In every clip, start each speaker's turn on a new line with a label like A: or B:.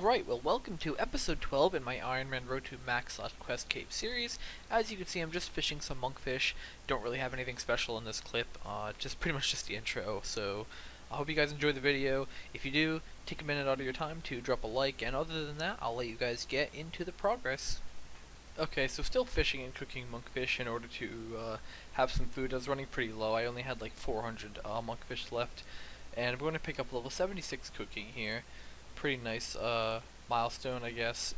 A: Alright, well welcome to episode 12 in my Ironman Road to Max / Quest Cape series. As you can see, I'm just fishing some monkfish. Don't really have anything special in this clip, just pretty much just the intro. So I hope you guys enjoy the video. If you do, take a minute out of your time to drop a like, and other than that, I'll let you guys get into the progress. Okay, so still fishing and cooking monkfish in order to have some food. I was running pretty low. I only had like 400 monkfish left, and I'm going to pick up level 76 cooking here. Pretty nice milestone, I guess.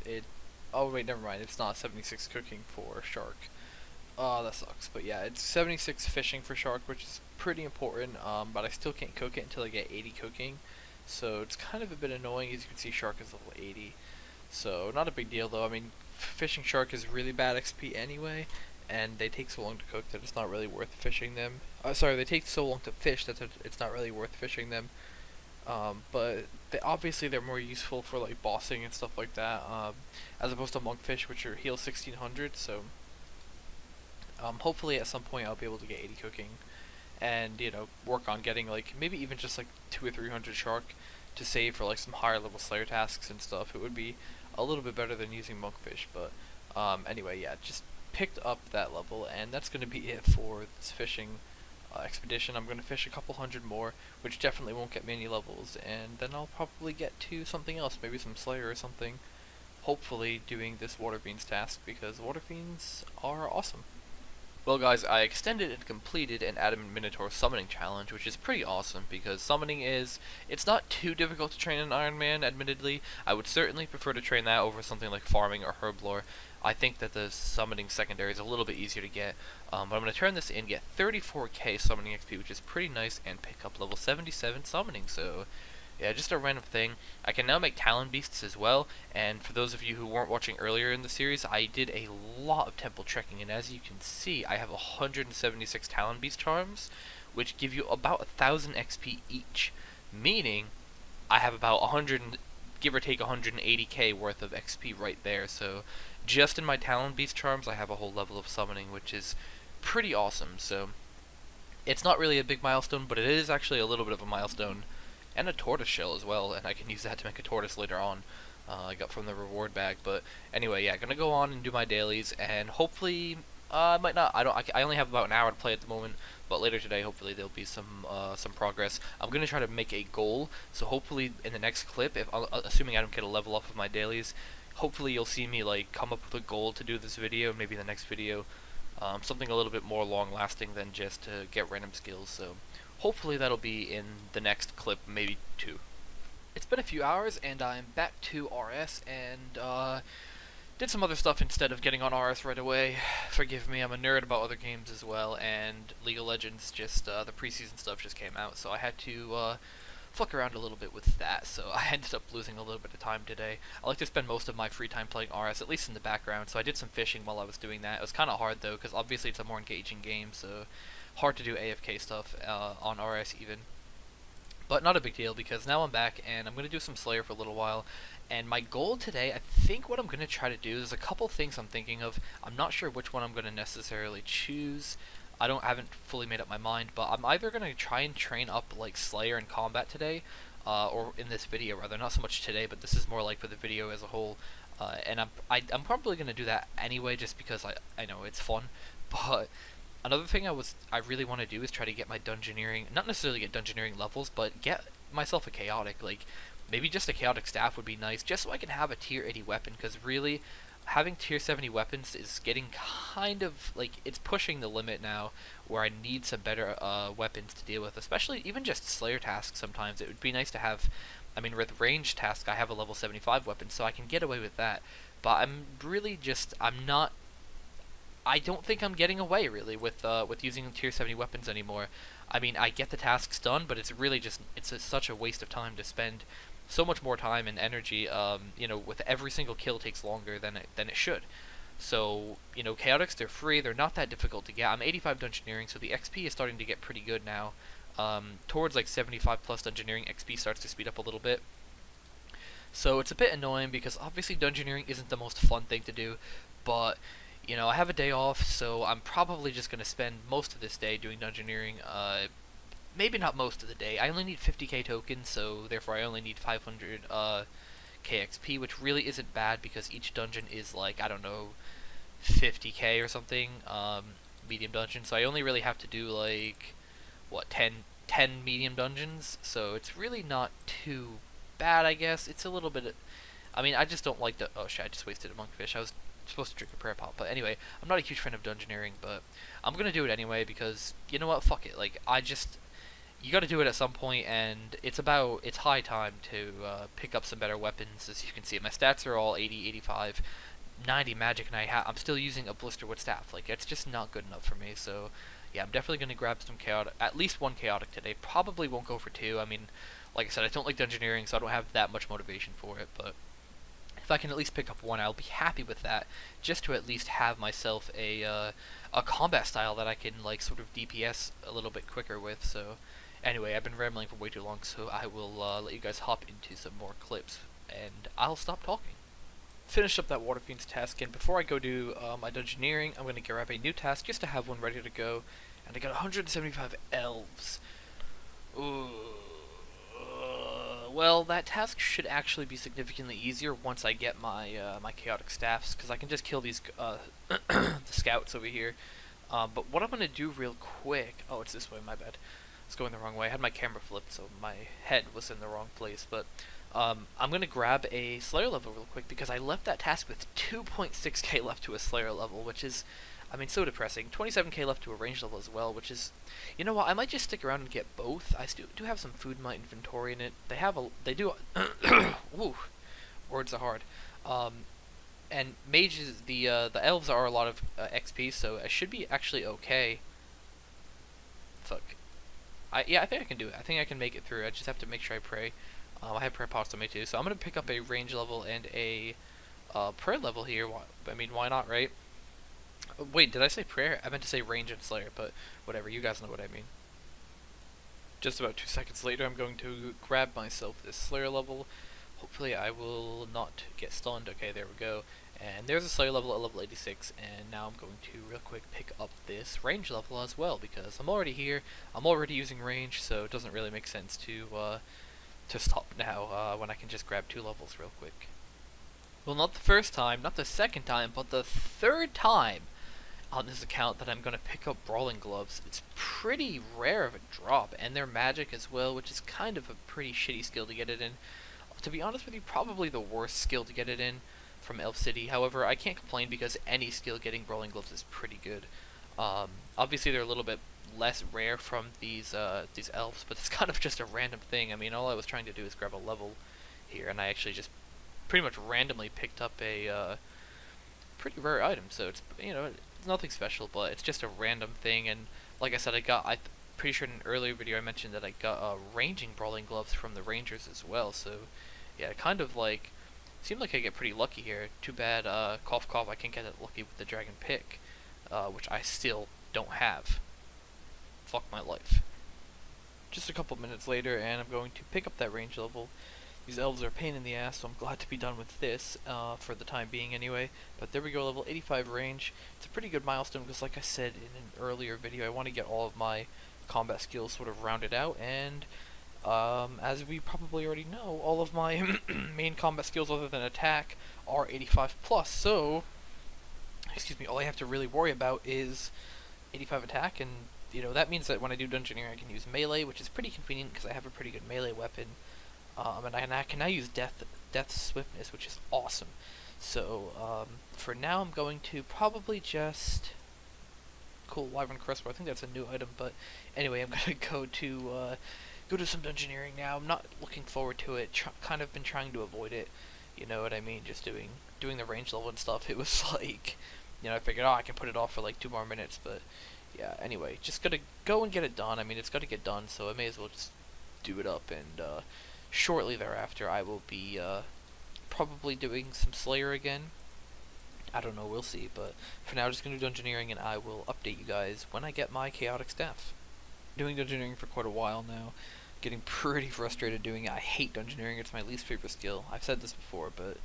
A: Oh wait, never mind. It's not 76 cooking for shark. That sucks. But yeah, it's 76 fishing for shark, which is pretty important. But I still can't cook it until I get 80 cooking. So it's kind of a bit annoying. As you can see, shark is level 80. So not a big deal though. I mean, fishing shark is really bad XP anyway, and they take so long to cook that it's not really worth fishing them. Sorry, they take so long to fish that it's not really worth fishing them. But obviously they're more useful for like bossing and stuff like that, as opposed to monkfish, which are heal 1600. So hopefully at some point I'll be able to get 80 cooking, and work on getting like maybe even just like 200 or 300 shark to save for like some higher level slayer tasks and stuff. It would be a little bit better than using monkfish, but anyway, yeah, just picked up that level, and that's going to be it for this fishing expedition. I'm going to fish a couple hundred more, which definitely won't get me any levels, and then I'll probably get to something else, maybe some Slayer or something. Hopefully doing this water beans task, because water beans are awesome. Well guys, I extended and completed an Adamant Minotaur summoning challenge, which is pretty awesome, because summoning it's not too difficult to train in Iron Man, admittedly. I would certainly prefer to train that over something like farming or herblore. I think that the summoning secondary is a little bit easier to get, but I'm going to turn this in, get 34k summoning XP, which is pretty nice, and pick up level 77 summoning, so yeah, just a random thing. I can now make Talon Beasts as well, and for those of you who weren't watching earlier in the series, I did a lot of temple trekking, and as you can see, I have 176 Talon Beast charms, which give you about 1000 XP each, meaning I have about 100, give or take 180k worth of XP right there. So just in my Talon Beast charms, I have a whole level of summoning, which is pretty awesome. So it's not really a big milestone, but it is actually a little bit of a milestone. And a tortoise shell as well, and I can use that to make a tortoise later on. I got from the reward bag, but anyway, yeah, gonna go on and do my dailies, and hopefully, I might not. I only have about an hour to play at the moment, but later today, hopefully, there'll be some progress. I'm gonna try to make a goal, so hopefully, in the next clip, if assuming I don't get a level up of my dailies, hopefully you'll see me like come up with a goal to do this video, maybe the next video, something a little bit more long-lasting than just to get random skills. So hopefully that'll be in the next clip, maybe 2. It's been a few hours, and I'm back to RS, and did some other stuff instead of getting on RS right away. Forgive me, I'm a nerd about other games as well, and League of Legends, just the preseason stuff just came out, so I had to fuck around a little bit with that, so I ended up losing a little bit of time today. I like to spend most of my free time playing RS, at least in the background, so I did some fishing while I was doing that. It was kind of hard though, because obviously it's a more engaging game, so hard to do AFK stuff on RS even. But not a big deal, because now I'm back, and I'm going to do some Slayer for a little while. And my goal today, I think what I'm going to try to do, there's a couple things I'm thinking of. I'm not sure which one I'm going to necessarily choose. I haven't fully made up my mind, but I'm either going to try and train up like Slayer in combat today, or in this video rather, not so much today, but this is more like for the video as a whole. And I'm probably going to do that anyway, just because I know it's fun. But another thing I really want to do is try to get my dungeoneering, not necessarily get dungeoneering levels, but get myself a chaotic, like maybe just a chaotic staff would be nice, just so I can have a tier 80 weapon, because really having tier 70 weapons is getting kind of like, it's pushing the limit now, where I need some better weapons to deal with, especially even just Slayer tasks sometimes. It would be nice to have, I mean, with range tasks I have a level 75 weapon, so I can get away with that, but I'm really just, I don't think I'm getting away really with using tier 70 weapons anymore. I mean, I get the tasks done, but it's really just, such a waste of time to spend so much more time and energy. With every single kill takes longer than it should. So, chaotics, they're free, they're not that difficult to get. I'm 85 dungeoneering, so the XP is starting to get pretty good now. Towards like 75 plus dungeoneering, XP starts to speed up a little bit. So it's a bit annoying, because obviously dungeoneering isn't the most fun thing to do, but I have a day off, so I'm probably just going to spend most of this day doing dungeoneering. Maybe not most of the day. I only need 50k tokens, so therefore I only need 500 KXP, which really isn't bad because each dungeon is like, I don't know, 50k or something, medium dungeon. So I only really have to do like, what, 10 medium dungeons, so it's really not too bad, I guess. It's a little bit, I mean, I just don't like the, oh shit, I just wasted a monkfish. I was supposed to drink a prayer pot, but anyway, I'm not a huge fan of dungeoneering, but I'm gonna do it anyway because, you know what, fuck it. Like, you gotta do it at some point, and it's high time to pick up some better weapons. As you can see, my stats are all 80, 85, 90 magic, and I'm still using a blisterwood staff. Like, it's just not good enough for me, so yeah, I'm definitely going to grab some chaotic, at least one chaotic today. Probably won't go for two. I mean, like I said, I don't like dungeoneering, so I don't have that much motivation for it, but if I can at least pick up one, I'll be happy with that, just to at least have myself a combat style that I can, like, sort of DPS a little bit quicker with. So anyway, I've been rambling for way too long, so I will let you guys hop into some more clips, and I'll stop talking. Finish up that Water Fiends task, and before I go do my dungeoneering, I'm going to grab a new task just to have one ready to go. And I got 175 elves. Ooh. Well, that task should actually be significantly easier once I get my my chaotic staffs, because I can just kill these the scouts over here. But what I'm going to do real quick... Oh, it's this way, my bad. It's going the wrong way. I had my camera flipped, so my head was in the wrong place, but... I'm going to grab a Slayer level real quick because I left that task with 2.6k left to a Slayer level, which is, I mean, so depressing. 27k left to a range level as well, which is, you know what, I might just stick around and get both. I still do have some food in my inventory in it. They do, woo, words are hard. And mages, the elves are a lot of XP, so I should be actually okay. Fuck. Yeah, I think I can do it. I think I can make it through. I just have to make sure I pray. I have prayer pots on me too, so I'm going to pick up a range level and a prayer level here. I mean, why not, right? Wait, did I say prayer? I meant to say range and slayer, but whatever, you guys know what I mean. Just about 2 seconds later, I'm going to grab myself this slayer level. Hopefully I will not get stunned. Okay, there we go. And there's a slayer level at level 86, and now I'm going to real quick pick up this range level as well, because I'm already here, I'm already using range, so it doesn't really make sense to stop now when I can just grab 2 levels real quick. Well, not the first time, not the second time, but the third time on this account that I'm going to pick up Brawling Gloves. It's pretty rare of a drop, and they're magic as well, which is kind of a pretty shitty skill to get it in. To be honest with you, probably the worst skill to get it in from Elf City. However, I can't complain because any skill getting Brawling Gloves is pretty good. Obviously, they're a little bit less rare from these elves, but it's kind of just a random thing. I mean, all I was trying to do is grab a level here, and I actually just pretty much randomly picked up a pretty rare item. So it's, you know, it's nothing special, but it's just a random thing. And like I said, I'm pretty sure in an earlier video I mentioned that I got ranging Brawling Gloves from the Rangers as well. So yeah, kind of like seemed like I get pretty lucky here. Too bad, cough cough, I can't get that lucky with the Dragon Pick, which I still don't have. Fuck my life. Just a couple minutes later, and I'm going to pick up that range level. These elves are a pain in the ass, so I'm glad to be done with this, for the time being anyway. But there we go, level 85 range. It's a pretty good milestone, because like I said in an earlier video, I want to get all of my combat skills sort of rounded out, and as we probably already know, all of my main combat skills other than attack are 85 plus, so, excuse me, all I have to really worry about is 85 attack, and you know, that means that when I do dungeoneering, I can use melee, which is pretty convenient because I have a pretty good melee weapon. And I can now use death swiftness, which is awesome. So for now, I'm going to probably just cool Wyvern Crossbow. I think that's a new item, but anyway, I'm gonna go do some dungeoneering now. I'm not looking forward to it. Kind of been trying to avoid it. You know what I mean? Just doing the range level and stuff. It was like, you know, I figured, oh, I can put it off for like 2 more minutes, but yeah, anyway, just gotta go and get it done. I mean, it's gotta get done, so I may as well just do it up, and shortly thereafter I will be probably doing some Slayer again. I don't know, we'll see, but for now, just gonna do dungeoneering, and I will update you guys when I get my chaotic staff. Doing dungeoneering for quite a while now, getting pretty frustrated doing it. I hate dungeoneering, it's my least favorite skill. I've said this before, but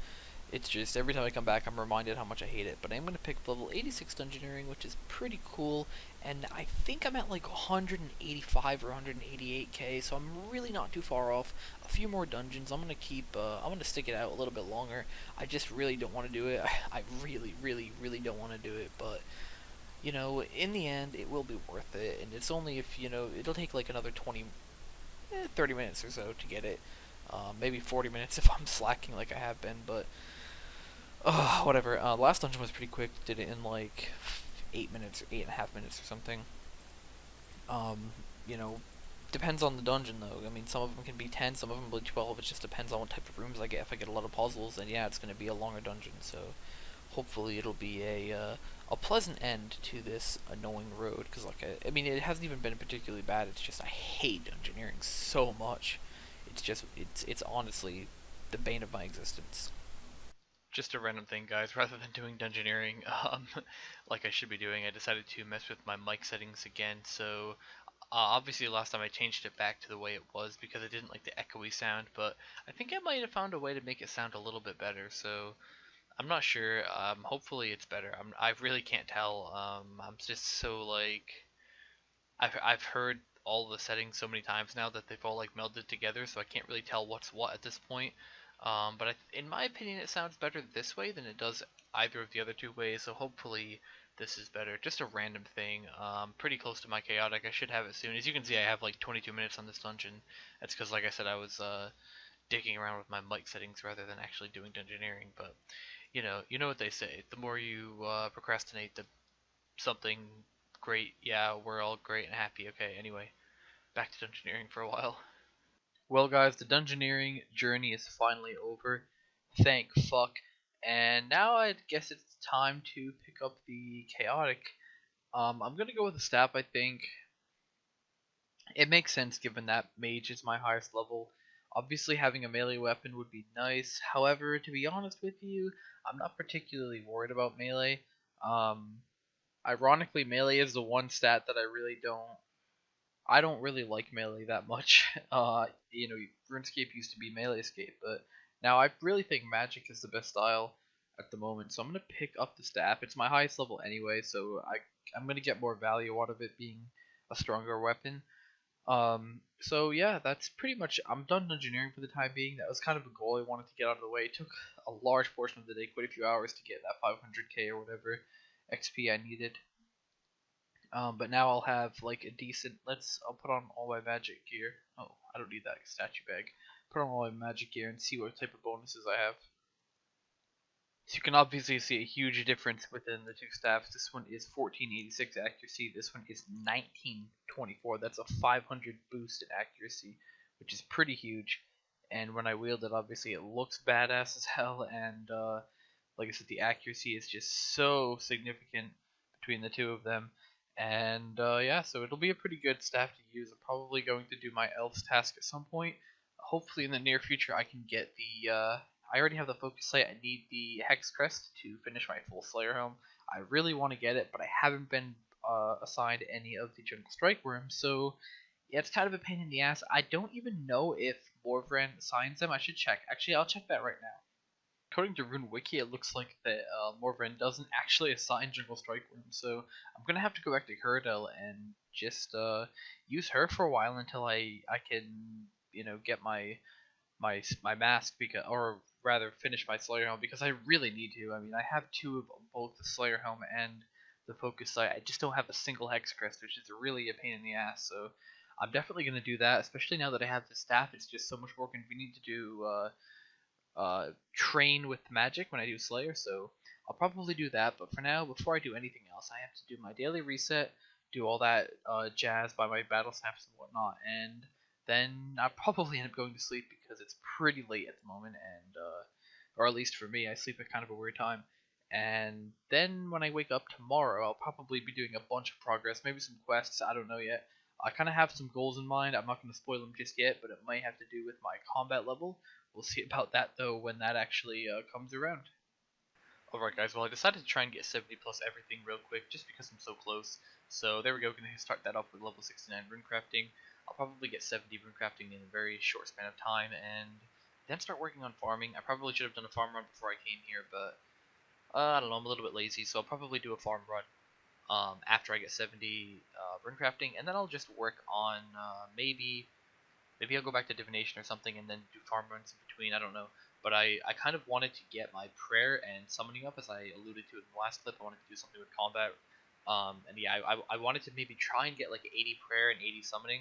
A: It's just every time I come back, I'm reminded how much I hate it. But I'm going to pick level 86 Dungeoneering, which is pretty cool. And I think I'm at like 185 or 188k, so I'm really not too far off. A few more dungeons. I'm going to keep. I'm going to stick it out a little bit longer. I just really don't want to do it. I really, really, really don't want to do it. But in the end, it will be worth it. And it's only if it'll take like another 30 minutes or so to get it. Maybe 40 minutes if I'm slacking like I have been, but whatever. Last dungeon was pretty quick. Did it in like 8 minutes or 8.5 minutes or something. Um, you know, Depends on the dungeon though. I mean, some of them can be 10, some of them will be 12. It just depends on what type of rooms I get. If I get a lot of puzzles, then yeah, it's going to be a longer dungeon. So hopefully it'll be a pleasant end to this annoying road. Because I mean, it hasn't even been particularly bad. It's just I hate dungeoneering so much. It's honestly the bane of my existence. Just a random thing, guys. Rather than doing dungeoneering, like I should be doing, I decided to mess with my mic settings again. So obviously last time I changed it back to the way it was because I didn't like the echoey sound, but I think I might have found a way to make it sound a little bit better. So I'm not sure. Hopefully it's better. I really can't tell. I'm just so like I've heard all the settings so many times now that they've all like melded together, so I can't really tell what's what at this point. But in my opinion, it sounds better this way than it does either of the other two ways. So hopefully this is better. Just a random thing. Pretty close to my chaotic. I should have it soon. As you can see, I have like 22 minutes on this dungeon. That's because, like I said, I was digging around with my mic settings rather than actually doing dungeoneering. But you know what they say. The more you procrastinate, the something great. Yeah, we're all great and happy. Okay, anyway, back to dungeoneering for a while. Well, guys, the dungeoneering journey is finally over. Thank fuck. And now I guess it's time to pick up the chaotic. I'm gonna go with the staff. I think it makes sense given that mage is my highest level. Obviously, having a melee weapon would be nice. However, to be honest with you, I'm not particularly worried about melee. Um, Ironically, melee is the one stat that I don't really like melee that much. RuneScape used to be melee escape, but now I really think magic is the best style at the moment. So I'm gonna pick up the staff. It's my highest level anyway, so I'm gonna get more value out of it being a stronger weapon. So yeah, that's pretty much. I'm done engineering for the time being. That was kind of a goal I wanted to get out of the way. It took a large portion of the day, quite a few hours to get that 500k or whatever XP I needed. But now I'll have like a decent. I'll put on all my magic gear. Oh, I don't need that statue bag. Put on all my magic gear and see what type of bonuses I have. So you can obviously see a huge difference within the two staffs. This one is 1486 accuracy. This one is 1924. That's a 500 boost in accuracy, which is pretty huge. And when I wield it, obviously it looks badass as hell. And like I said, the accuracy is just so significant between the two of them. And yeah, so it'll be a pretty good staff to use. I'm probably going to do my elves task at some point. Hopefully in the near future I can get the I already have the focus sight. I need the hex crest to finish my full Slayer helm. I really want to get it, but I haven't been assigned any of the jungle strike worms, so yeah, it's kind of a pain in the ass. I don't even know if Morvran assigns them. I should check. Actually, I'll check that right now. According to Rune Wiki, it looks like that Morvran doesn't actually assign jungle strike worms, so I'm gonna have to go back to Hyrdel and just use her for a while until I can get my mask, because, or rather finish my Slayer helm, because I really need to. I mean, I have two of both the Slayer helm and the focus sight. I just don't have a single hex crest, which is really a pain in the ass. So I'm definitely gonna do that, especially now that I have the staff. It's just so much more convenient to do train with magic when I do Slayer. So I'll probably do that. But for now, before I do anything else, I have to do my daily reset, do all that jazz by my battle snaps and whatnot, and then I'll probably end up going to sleep because it's pretty late at the moment, and or at least for me, I sleep at kind of a weird time. And then when I wake up tomorrow, I'll probably be doing a bunch of progress, maybe some quests. I don't know yet. I kind of have some goals in mind. I'm not going to spoil them just yet, but it might have to do with my combat level. We'll see about that though when that actually comes around. Alright guys, well I decided to try and get 70 plus everything real quick just because I'm so close. So there we go, gonna start that off with level 69 runecrafting. I'll probably get 70 runecrafting in a very short span of time, and
B: then start working on farming. I probably should have done a farm run before I came here, but I don't know. I'm a little bit lazy, so I'll probably do a farm run after I get 70 rune crafting, and then I'll just work on maybe I'll go back to divination or something, and then do farm runs in between. I don't know, but I kind of wanted to get my prayer and summoning up, as I alluded to in the last clip. I wanted to do something with combat, and yeah, I wanted to maybe try and get like 80 prayer and 80 summoning.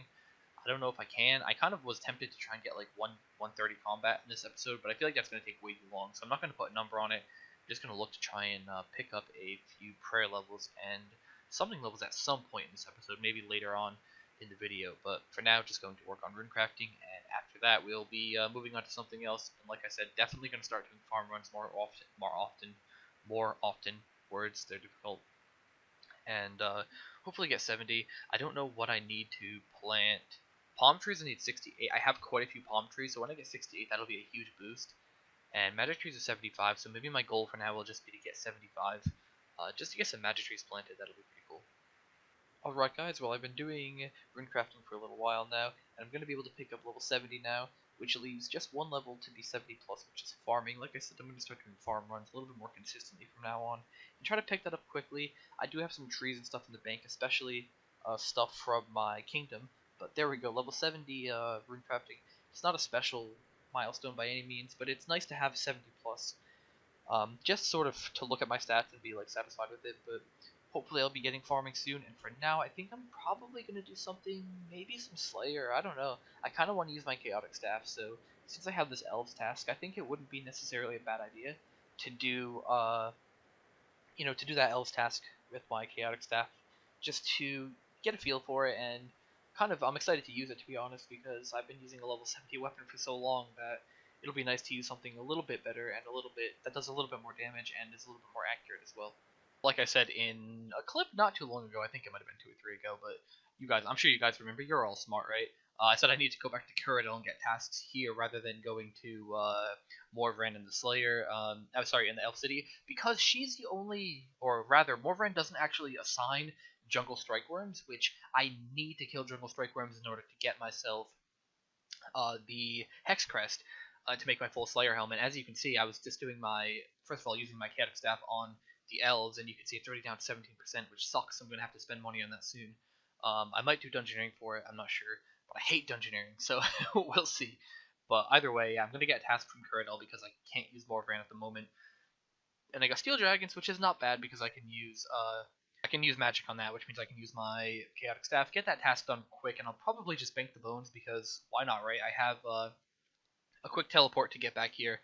B: I don't know if I can. I kind of was tempted to try and get like 130 combat in this episode, but I feel like that's going to take way too long, so I'm not going to put a number on it. I'm just going to look to try and pick up a few prayer levels and summoning levels at some point in this episode, maybe later on in the video. But for now, just going to work on rune crafting, and after that, we'll be moving on to something else. And like I said, definitely going to start doing farm runs more often. Words, they're difficult, and hopefully get 70. I don't know what I need to plant. Palm trees, I need 68. I have quite a few palm trees, so when I get 68, that'll be a huge boost. And magic trees are 75, so maybe my goal for now will just be to get 75. Just to get some magic trees planted, that'll be pretty cool.
A: Alright guys, well I've been doing runecrafting for a little while now, and I'm going to be able to pick up level 70 now, which leaves just one level to be 70 plus, which is farming. Like I said, I'm going to start doing farm runs a little bit more consistently from now on, and try to pick that up quickly. I do have some trees and stuff in the bank, especially stuff from my kingdom, but there we go, level 70 runecrafting. It's not a special milestone by any means, but it's nice to have 70 plus. Just sort of to look at my stats and be like satisfied with it, but hopefully I'll be getting farming soon. And for now, I think I'm probably gonna do something, maybe some Slayer. I don't know. I kind of want to use my chaotic staff, so since I have this elves task, I think it wouldn't be necessarily a bad idea to do to do that elves task with my chaotic staff, just to get a feel for it. And kind of I'm excited to use it, to be honest, because I've been using a level 70 weapon for so long that it'll be nice to use something a little bit better and a little bit that does a little bit more damage and is a little bit more accurate as well. Like I said in a clip not too long ago, I think it might have been 2 or 3 ago, but you guys, I'm sure you guys remember, you're all smart, right? I said I need to go back to Cyrodiil and get tasks here rather than going to Morvran and the Slayer. I'm sorry, in the Elf City, because she's the only, or rather, Morvran doesn't actually assign jungle strike worms, which I need to kill jungle strike worms in order to get myself the Hex Crest to make my full Slayer helmet. As you can see, I was just doing my, first of all, using my chaotic staff on the elves, and you can see it's already down to 17%, which sucks. I'm going to have to spend money on that soon. I might do dungeoneering for it, I'm not sure, but I hate dungeoneering, so we'll see. But either way, yeah, I'm going to get a task from Cyrodiil because I can't use Morvran at the moment. And I got Steel Dragons, which is not bad because I can use magic on that, which means I can use my chaotic staff, get that task done quick, and I'll probably just bank the bones because why not, right? I have a quick teleport to get back here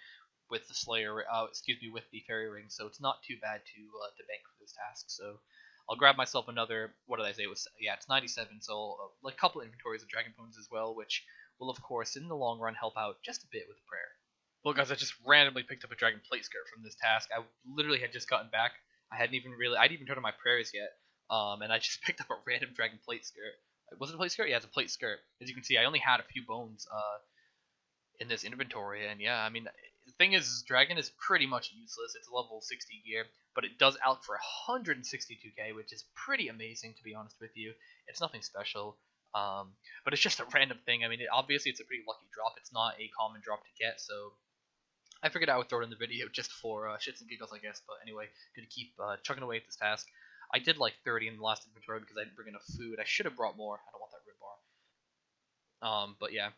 A: with the Slayer, with the Fairy Ring, so it's not too bad to bank for this task. So I'll grab myself another. What did I say? It was, yeah, it's 97. So like a couple inventories of Dragon Bones as well, which will of course in the long run help out just a bit with prayer. Well, guys, I just randomly picked up a Dragon Plate Skirt from this task. I literally had just gotten back. I'd even turned on my prayers yet, and I just picked up a random Dragon Plate Skirt. Was it a plate skirt? Yeah, it's a plate skirt. As you can see, I only had a few bones in this inventory, and yeah, I mean, the thing is, Dragon is pretty much useless. It's a level 60 gear, but it does out for 162k, which is pretty amazing, to be honest with you. It's nothing special, but it's just a random thing. I mean, obviously, it's a pretty lucky drop. It's not a common drop to get, so I figured I would throw it in the video just for shits and giggles, I guess. But anyway, gonna keep chugging away at this task. I did like 30 in the last inventory because I didn't bring enough food. I should have brought more. I don't want that red bar. But yeah,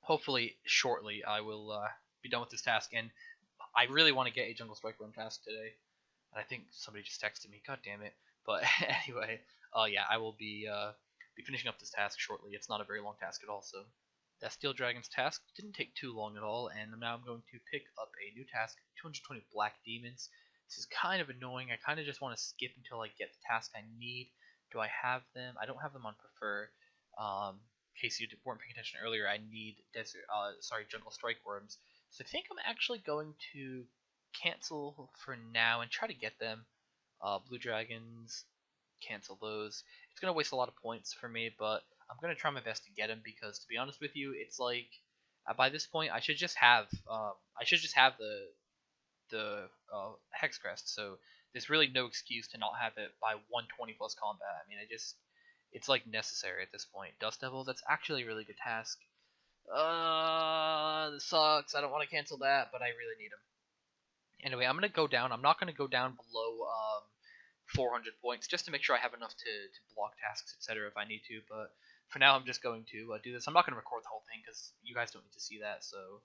A: hopefully shortly I will be done with this task. And I really want to get a Jungle Strike Worm task today. And I think somebody just texted me. God damn it. But anyway, yeah, I will be finishing up this task shortly. It's not a very long task at all, so that Steel Dragon's task didn't take too long at all, and now I'm going to pick up a new task, 220 Black Demons. This is kind of annoying. I kind of just want to skip until I get the task I need. Do I have them? I don't have them on Prefer. In case you weren't paying attention earlier, I need Jungle Strike Worms. So I think I'm actually going to cancel for now and try to get them. Blue Dragons, cancel those. It's gonna waste a lot of points for me, but I'm gonna try my best to get him because, to be honest with you, it's like by this point I should just have the Hex Crest. So there's really no excuse to not have it by 120 plus combat. I mean, it's like necessary at this point. Dust Devil, that's actually a really good task.
B: This sucks. I don't want to cancel that, but I really need them. Anyway, I'm gonna go down. I'm not gonna go down below 400 points just to make sure I have enough to block tasks, etc. if I need to. But for now, I'm just going to do this. I'm not gonna record the whole thing because you guys don't need to see that. So,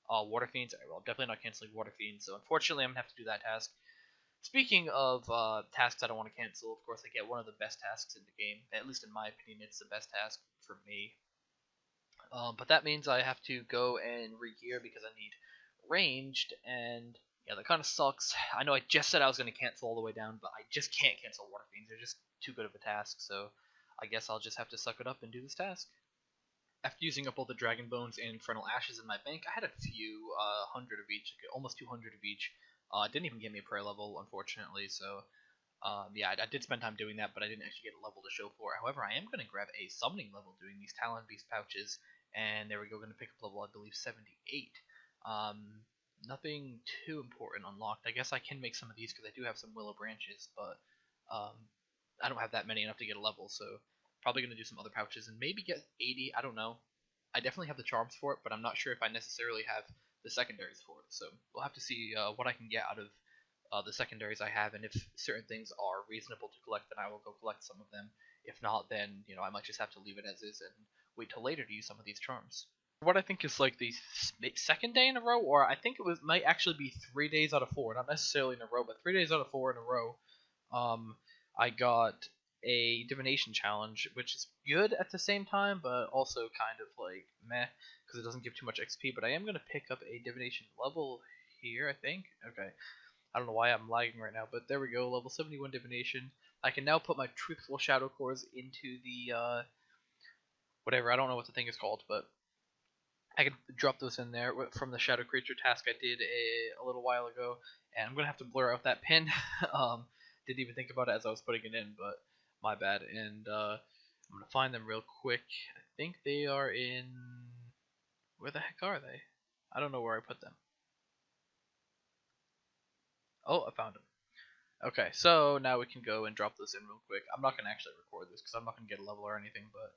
B: water fiends. Well, I'm definitely not canceling water fiends. So unfortunately, I'm gonna have to do that task. Speaking of tasks I don't want to cancel, of course, I get one of the best tasks in the game. At least in my opinion, it's the best task for me. But that means I have to go and re-gear because I need ranged, and yeah, that kind of sucks. I know I just said I was going to cancel all the way down, but I just can't cancel Water Fiends. They're just too good of a task, so I guess I'll just have to suck it up and do this task. After using up all the Dragon Bones and Infernal Ashes in my bank, I had a few hundred of each, like almost 200 of each. Didn't even get me a prayer level, unfortunately, so yeah, I did spend time doing that, but I didn't actually get a level to show for it. However, I am going to grab a summoning level doing these Talon Beast pouches, and there we go, going to pick up level, I believe, 78. Um, Nothing too important unlocked. I guess I can make some of these because I do have some Willow Branches, but um, I don't have that many enough to get a level, so probably going to do some other pouches and maybe get 80, I don't know. I definitely have the charms for it, but I'm not sure if I necessarily have the secondaries for it, so we'll have to see what I can get out of the secondaries I have, and if certain things are reasonable to collect, then I will go collect some of them. If not, then I might just have to leave it as is and wait till later to use some of these charms. What I think is like the second day in a row, or I think it was might actually be 3 days out of four, not necessarily in a row, but 3 days out of four in a row. Um, I got a divination challenge, which is good at the same time, but also kind of like meh because it doesn't give too much XP. But I am gonna pick up a divination level here, I think. Okay. I don't know why I'm lagging right now, but there we go, level 71 divination. I can now put my truthful shadow cores into the whatever, I don't know what the thing is called, but I can drop those in there from the shadow creature task I did a little while ago, and I'm gonna have to blur out that pin. Didn't even think about it as I was putting it in, but my bad. And I'm gonna find them real quick. I think they are in, where the heck are they? I don't know where I put them. Oh, I found them. Okay, so now we can go and drop this in real quick. I'm not gonna actually record this because I'm not gonna get a level or anything, but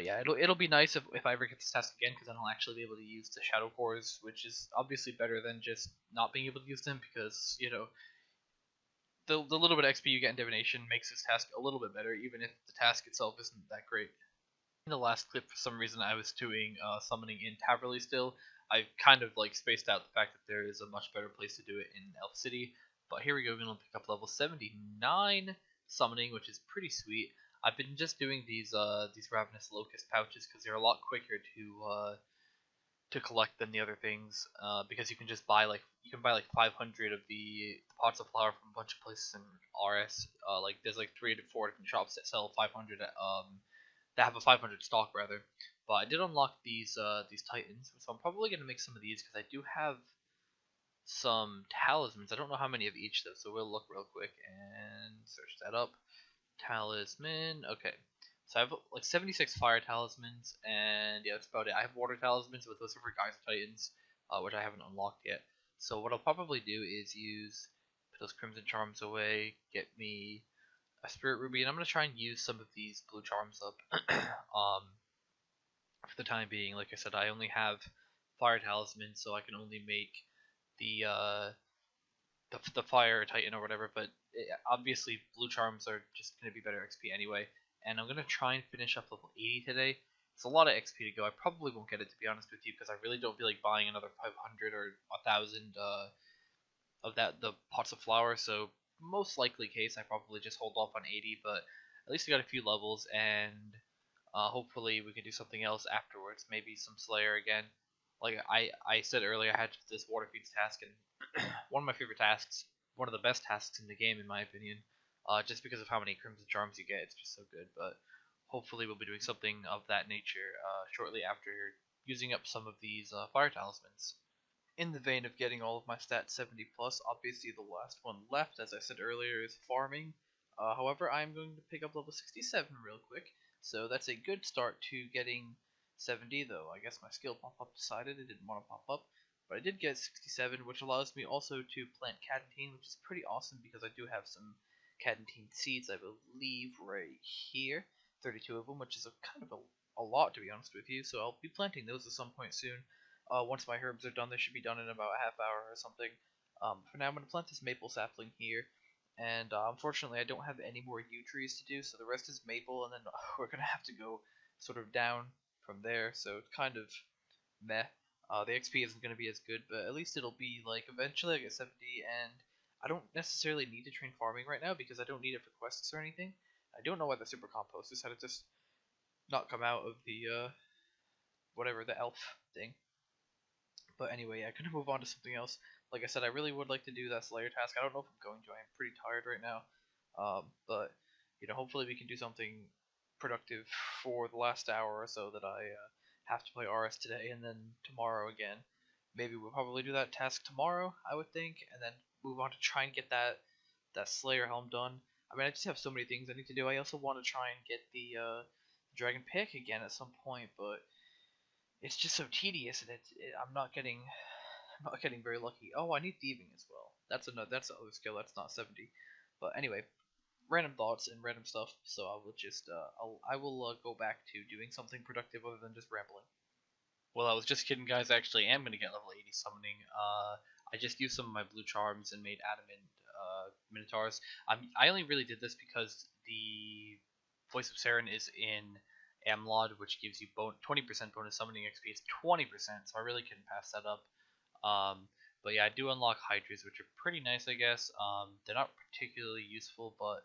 B: yeah, it'll be nice if I ever get this task again, because then I'll actually be able to use the shadow cores, which is obviously better than just not being able to use them, because the little bit of XP you get in divination makes this task a little bit better, even if the task itself isn't that great. In the last clip, for some reason, I was doing summoning in Taverley still. I kind of like spaced out the fact that there is a much better place to do it in Elf City. But here we go, we're gonna pick up level 79 summoning, which is pretty sweet. I've been just doing these Ravenous Locust pouches because they're a lot quicker to collect than the other things, because you can just buy like 500 of the pots of flour from a bunch of places in RS. Like there's like 3 to 4 different shops that sell 500 that have a 500 stock rather. But I did unlock these titans, so I'm probably gonna make some of these because I do have some talismans. I don't know how many of each though, so we'll look real quick and search that up. Talisman. Okay, so I have like 76 fire talismans, and yeah, that's about it. I have water talismans, but those are for Geyser Titans, which I haven't unlocked yet. So what I'll probably do is put those Crimson Charms away, get me a Spirit Ruby, and I'm gonna try and use some of these blue charms up. um, for the time being, like I said, I only have fire talismans, so I can only make the the fire titan or whatever. But obviously, blue charms are just gonna be better XP anyway. And I'm gonna try and finish up level 80 today. It's a lot of XP to go. I probably won't get it, to be honest with you, because I really don't feel like buying another 500 or 1,000 of the pots of flour. So most likely case, I probably just hold off on 80. But at least I got a few levels, and hopefully we can do something else afterwards. Maybe some Slayer again. Like I said earlier, I had this Water Feeds task, and one of my favorite tasks, one of the best tasks in the game in my opinion. Just because of how many Crimson Charms you get, it's just so good. But hopefully we'll be doing something of that nature shortly after using up some of these Fire Talismans. In the vein of getting all of my stats 70 plus, obviously the last one left, as I said earlier, is farming. However, I'm going to pick up level 67 real quick, so that's a good start to getting 70, though I guess my skill pop-up decided it didn't want to pop up. But I did get 67, which allows me also to plant Cadentine, which is pretty awesome because I do have some Cadentine seeds, I believe, right here. 32 of them, which is a kind of a lot, to be honest with you. So I'll be planting those at some point soon. Once my herbs are done, they should be done in about a half hour or something. For now, I'm gonna plant this maple sapling here, and unfortunately, I don't have any more yew trees to do, so the rest is maple, and then we're gonna have to go sort of down from there. So it's kind of meh. The XP isn't going to be as good, but at least it'll be like eventually I get 70, and I don't necessarily need to train farming right now because I don't need it for quests or anything. I don't know why the super compost decided to just not come out of the whatever the elf thing. But anyway, yeah, gonna move on to something else. Like I said, I really would like to do that Slayer task. I don't know if I'm going to. I'm pretty tired right now. But hopefully we can do something productive for the last hour or so that I have to play RS today, and then tomorrow again. Maybe we'll probably do that task tomorrow, I would think, and then move on to try and get that Slayer helm done. I mean, I just have so many things I need to do. I also want to try and get the Dragon Pick again at some point, but it's just so tedious, and I'm not getting very lucky. Oh, I need thieving as well. That's the other skill that's not 70. But anyway, random thoughts and random stuff. So I will just I will go back to doing something productive other than just rambling.
A: Well, I was just kidding, guys. I actually am going to get level 80 summoning. I just used some of my blue charms and made adamant minotaurs. I only really did this because the Voice of Saren is in Amlod, which gives you 20% bonus summoning XP. It's 20%, so I really couldn't pass that up. But yeah, I do unlock Hydras, which are pretty nice, I guess. They're not particularly useful, but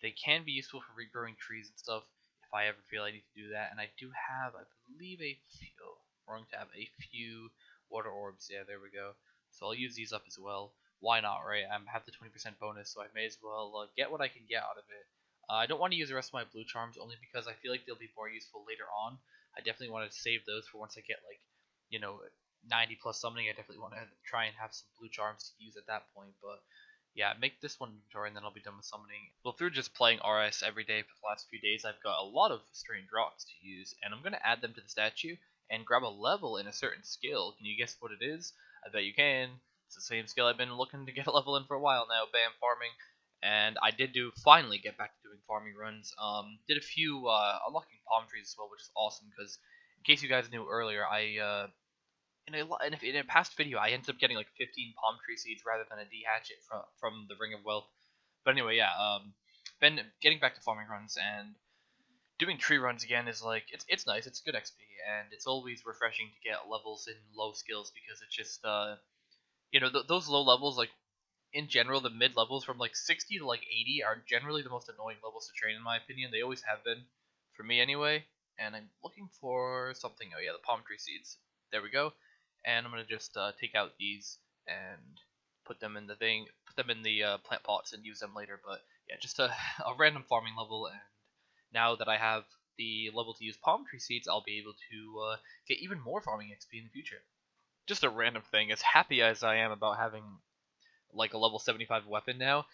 A: they can be useful for regrowing trees and stuff if I ever feel I need to do that. And I do have, I believe, wrong tab, a few water orbs. Yeah, there we go. So I'll use these up as well. Why not, right? I have the 20% bonus, so I may as well get what I can get out of it. I don't want to use the rest of my blue charms only because I feel like they'll be more useful later on. I definitely want to save those for once I get like, you know, 90 plus summoning. I definitely want to try and have some blue charms to use at that point, but yeah, make this one inventory and then I'll be done with summoning. Well, through just playing RS every day for the last few days, I've got a lot of strange rocks to use, and I'm going to add them to the statue and grab a level in a certain skill. Can you guess what it is? I bet you can. It's the same skill I've been looking to get a level in for a while now, bam, farming. And I did finally get back to doing farming runs. Did a few unlocking palm trees as well, which is awesome because in case you guys knew earlier, in a past video, I ended up getting like 15 palm tree seeds rather than a D hatchet from the Ring of Wealth. But anyway, yeah, been getting back to farming runs and doing tree runs again is like it's nice, it's good XP, and it's always refreshing to get levels in low skills because it's just those low levels, like in general the mid levels from like 60 to like 80 are generally the most annoying levels to train in my opinion. They always have been for me anyway. And I'm looking for something. Oh yeah, the palm tree seeds. There we go. And I'm gonna just take out these and put them in the plant pots and use them later. But yeah, just a random farming level. And now that I have the level to use palm tree seeds, I'll be able to get even more farming XP in the future. Just a random thing. As happy as I am about having like a level 75 weapon now,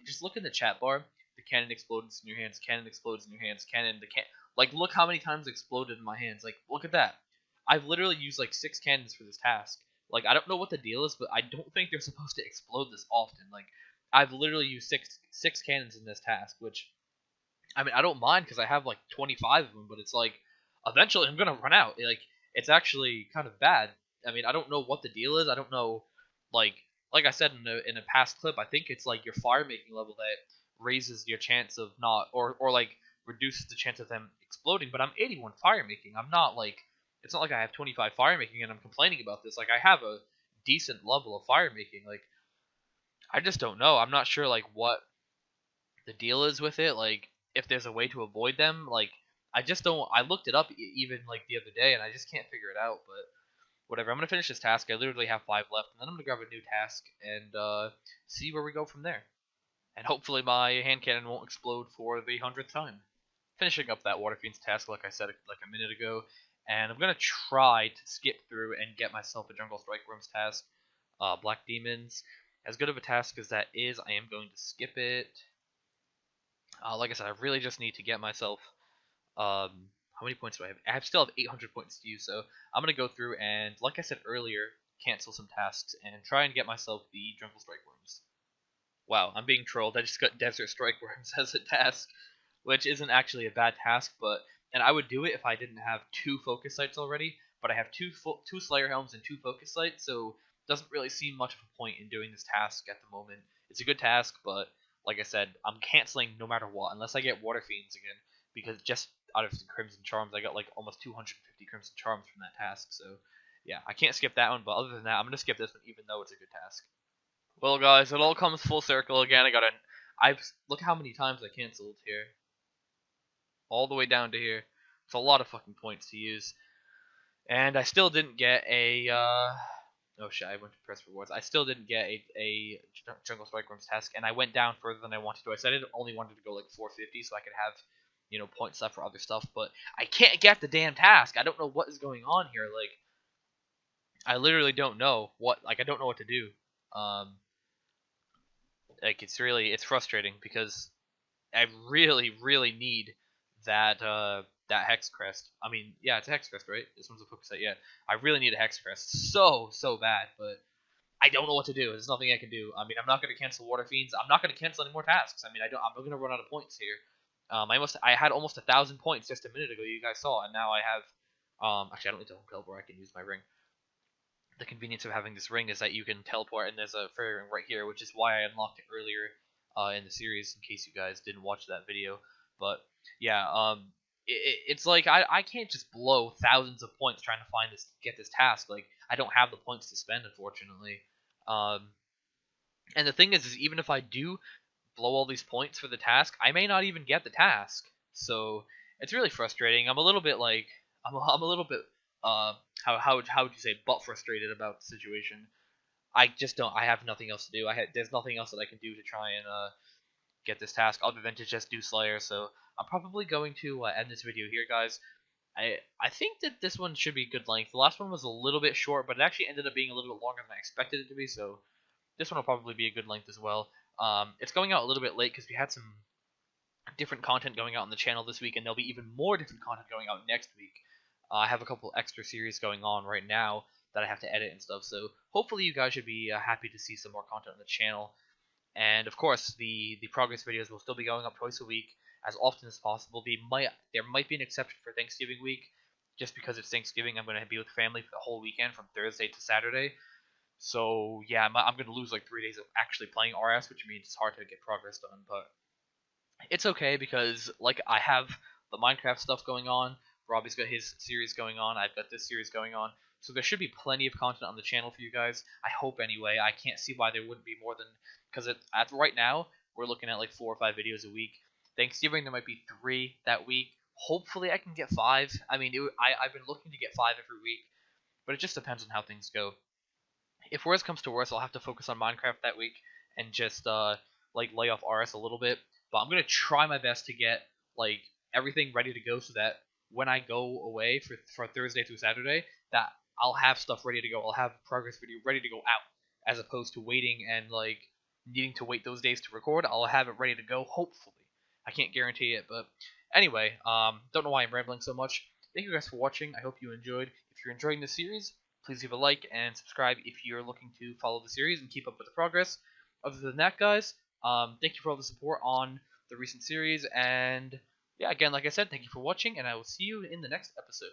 A: just look in the chat bar. The cannon explodes in your hands. Cannon explodes in your hands. Like, look how many times it exploded in my hands. Like, look at that. I've literally used like 6 cannons for this task. Like, I don't know what the deal is, but I don't think they're supposed to explode this often. Like, I've literally used six cannons in this task, which I mean I don't mind because I have like 25 of them, but it's like eventually I'm gonna run out. Like, it's actually kind of bad. I mean, I don't know what the deal is. I don't know, like like I said in a past clip, I think it's like your fire making level that raises your chance of not or like reduces the chance of them exploding. But I'm 81 fire making. I'm not like it's not like I have 25 fire making and I'm complaining about this. Like, I have a decent level of fire making. Like, I just don't know. I'm not sure like what the deal is with it. Like, if there's a way to avoid them. Like, I just don't. I looked it up even like the other day and I just can't figure it out. But whatever. I'm gonna finish this task. I literally have 5 left, and then I'm gonna grab a new task and see where we go from there. And hopefully my hand cannon won't explode for the 100th time. Finishing up that water fiends task, like I said like a minute ago, and I'm gonna try to skip through and get myself a jungle strike worms task. Black demons, as good of a task as that is, I am going to skip it. Like I said, I really just need to get myself how many points do I have? Still have 800 points to use, so I'm gonna go through and, like I said earlier, cancel some tasks and try and get myself the Jungle Strike Worms. Wow, I'm being trolled. I just got Desert Strike Worms as a task, which isn't actually a bad task, but
B: and I would do it if I didn't have 2 focus sites already. But I have two Slayer helms and 2 focus sites, so it doesn't really seem much of a point in doing this task at the moment. It's a good task, but like I said, I'm canceling no matter what, unless I get Water Fiends again, because just out of the Crimson Charms, I got like almost 250 Crimson Charms from that task. So yeah, I can't skip that one. But other than that, I'm gonna skip this one, even though it's a good task. Well, guys, it all comes full circle again. I've look how many times I canceled here, all the way down to here. It's a lot of fucking points to use, and I still didn't get a. Oh shit! I went to press rewards. I still didn't get a Jungle Strike Rooms task, and I went down further than I wanted to. I said I only wanted to go like 450, so I could have, points left for other stuff. But I can't get the damn task. I don't know what is going on here. Like, I literally don't know what. Like, I don't know what to do. Um, like it's frustrating because I really need that Hex Crest. I mean, yeah, it's a Hex Crest, right? This one's a focus site. Yeah, I really need a Hex Crest so bad, but I don't know what to do. There's nothing I can do. I mean, I'm not gonna cancel Water Fiends. I'm not gonna cancel any more tasks. I mean, I'm gonna run out of points here. I had almost 1,000 points just a minute ago. You guys saw, and now I have. Actually, I don't need to home teleport. I can use my ring. The convenience of having this ring is that you can teleport, and there's a fairy ring right here, which is why I unlocked it earlier in the series. In case you guys didn't watch that video, but yeah, it's like I can't just blow thousands of points trying to get this task. Like I don't have the points to spend, unfortunately. Um, and the thing is even if I do blow all these points for the task, I may not even get the task. So it's really frustrating. I'm a little bit like I'm a little bit how would you say butt frustrated about the situation. I just don't. I have nothing else to do. There's nothing else that I can do to try and get this task other than to just do Slayer. So I'm probably going to end this video here, guys. I think that this one should be good length. The last one was a little bit short, but it actually ended up being a little bit longer than I expected it to be. So this one will probably be a good length as well. It's going out a little bit late because we had some different content going out on the channel this week, and there'll be even more different content going out next week. I have a couple extra series going on right now that I have to edit and stuff, so hopefully you guys should be happy to see some more content on the channel. And of course, the progress videos will still be going up twice a week as often as possible. There might be an exception for Thanksgiving week, just because it's Thanksgiving. I'm going to be with family for the whole weekend from Thursday to Saturday. So yeah, I'm going to lose like 3 days of actually playing RS, which means it's hard to get progress done. But it's okay because like I have the Minecraft stuff going on. Robbie's got his series going on. I've got this series going on. So there should be plenty of content on the channel for you guys. I hope anyway. I can't see why there wouldn't be more than because at right now we're looking at like 4 or 5 videos a week. Thanksgiving there might be 3 that week. Hopefully I can get 5. I mean, I've been looking to get 5 every week, but it just depends on how things go. If worse comes to worse, I'll have to focus on Minecraft that week and just like lay off RS a little bit. But I'm gonna try my best to get like everything ready to go so that when I go away for Thursday through Saturday, that I'll have stuff ready to go. I'll have progress video ready to go out, as opposed to waiting and like needing to wait those days to record. I'll have it ready to go. Hopefully, I can't guarantee it, but anyway, don't know why I'm rambling so much. Thank you guys for watching. I hope you enjoyed. If you're enjoying this series, please leave a like and subscribe if you're looking to follow the series and keep up with the progress. Other than that, guys, thank you for all the support on the recent series. And yeah, again, like I said, thank you for watching, and I will see you in the next episode.